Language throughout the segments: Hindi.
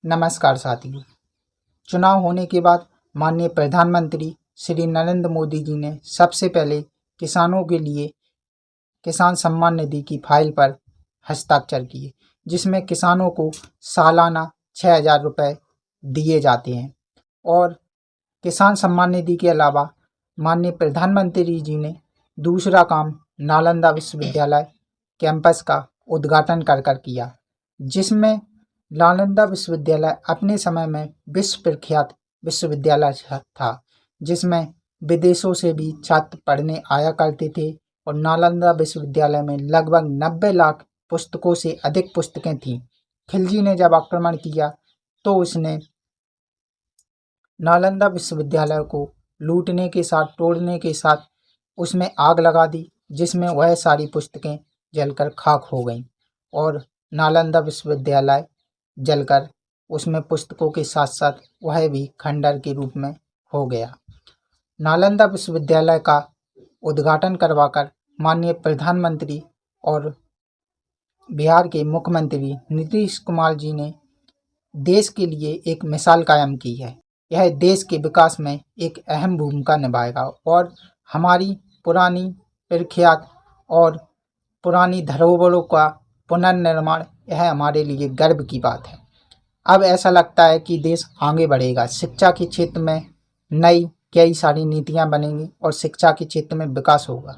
नमस्कार साथियों। चुनाव होने के बाद माननीय प्रधानमंत्री श्री नरेंद्र मोदी जी ने सबसे पहले किसानों के लिए किसान सम्मान निधि की फाइल पर हस्ताक्षर किए, जिसमें किसानों को सालाना 6,000 रुपये दिए जाते हैं। और किसान सम्मान निधि के अलावा माननीय प्रधानमंत्री जी ने दूसरा काम नालंदा विश्वविद्यालय कैंपस का उद्घाटन कर किया, जिसमें नालंदा विश्वविद्यालय अपने समय में विश्व प्रख्यात विश्वविद्यालय था, जिसमें विदेशों से भी छात्र पढ़ने आया करते थे। और नालंदा विश्वविद्यालय में लगभग 90 लाख पुस्तकों से अधिक पुस्तकें थीं। खिलजी ने जब आक्रमण किया तो उसने नालंदा विश्वविद्यालय को लूटने के साथ, तोड़ने के साथ उसमें आग लगा दी, जिसमें वह सारी पुस्तकें जलकर खाक हो गईं और नालंदा विश्वविद्यालय जलकर उसमें पुस्तकों के साथ साथ वह भी खंडर के रूप में हो गया। नालंदा विश्वविद्यालय का उद्घाटन करवाकर माननीय प्रधानमंत्री और बिहार के मुख्यमंत्री नीतीश कुमार जी ने देश के लिए एक मिसाल कायम की है। यह देश के विकास में एक अहम भूमिका निभाएगा और हमारी पुरानी प्रख्यात और पुरानी धरोहरों का पुनर्निर्माण, यह हमारे लिए गर्व की बात है। अब ऐसा लगता है कि देश आगे बढ़ेगा। शिक्षा के क्षेत्र में नई कई सारी नीतियां बनेंगी और शिक्षा के क्षेत्र में विकास होगा,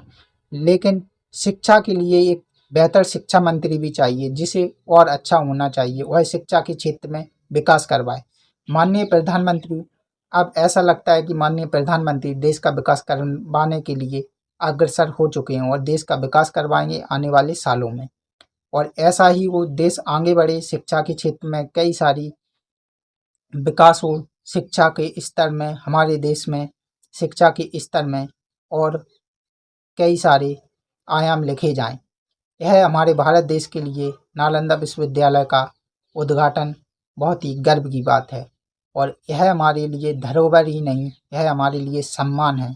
लेकिन शिक्षा के लिए एक बेहतर शिक्षा मंत्री भी चाहिए, जिसे और अच्छा होना चाहिए, वह शिक्षा के क्षेत्र में विकास करवाए। माननीय प्रधानमंत्री, अब ऐसा लगता है कि माननीय प्रधानमंत्री देश का विकास करवाने के लिए अग्रसर हो चुके हैं और देश का विकास करवाएंगे आने वाले सालों में। और ऐसा ही वो देश आगे बढ़े, शिक्षा के क्षेत्र में कई सारी विकास हो, शिक्षा के स्तर में, हमारे देश में शिक्षा के स्तर में और कई सारे आयाम लिखे जाएं। यह हमारे भारत देश के लिए नालंदा विश्वविद्यालय का उद्घाटन बहुत ही गर्व की बात है और यह हमारे लिए धरोहर ही नहीं, यह हमारे लिए सम्मान है।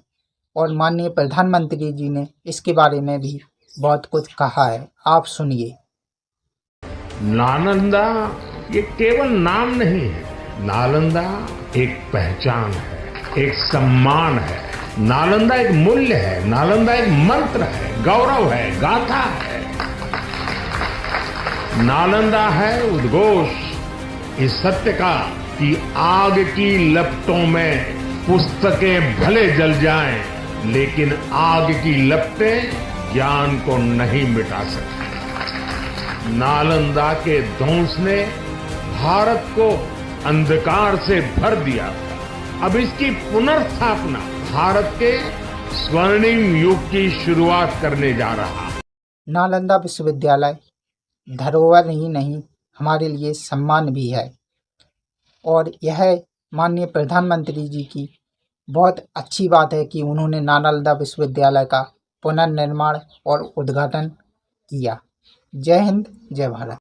और माननीय प्रधानमंत्री जी ने इसके बारे में भी बहुत कुछ कहा है, आप सुनिए। नालंदा ये केवल नाम नहीं है, नालंदा एक पहचान है, एक सम्मान है, नालंदा एक मूल्य है, नालंदा एक मंत्र है, गौरव है, गाथा है। नालंदा है उद्घोष इस सत्य का कि आग की लपटों में पुस्तकें भले जल जाएं, लेकिन आग की लपटें ज्ञान को नहीं मिटा सकती। नालंदा के ध्वंस ने भारत को अंधकार से भर दिया था। अब इसकी पुनर्स्थापना भारत के स्वर्णिम युग की शुरुआत करने जा रहा है। नालंदा विश्वविद्यालय धरोहर ही नहीं, हमारे लिए सम्मान भी है और यह माननीय प्रधानमंत्री जी की बहुत अच्छी बात है कि उन्होंने नालंदा विश्वविद्यालय का पुनर्निर्माण और उद्घाटन किया। जय हिंद, जय भारत।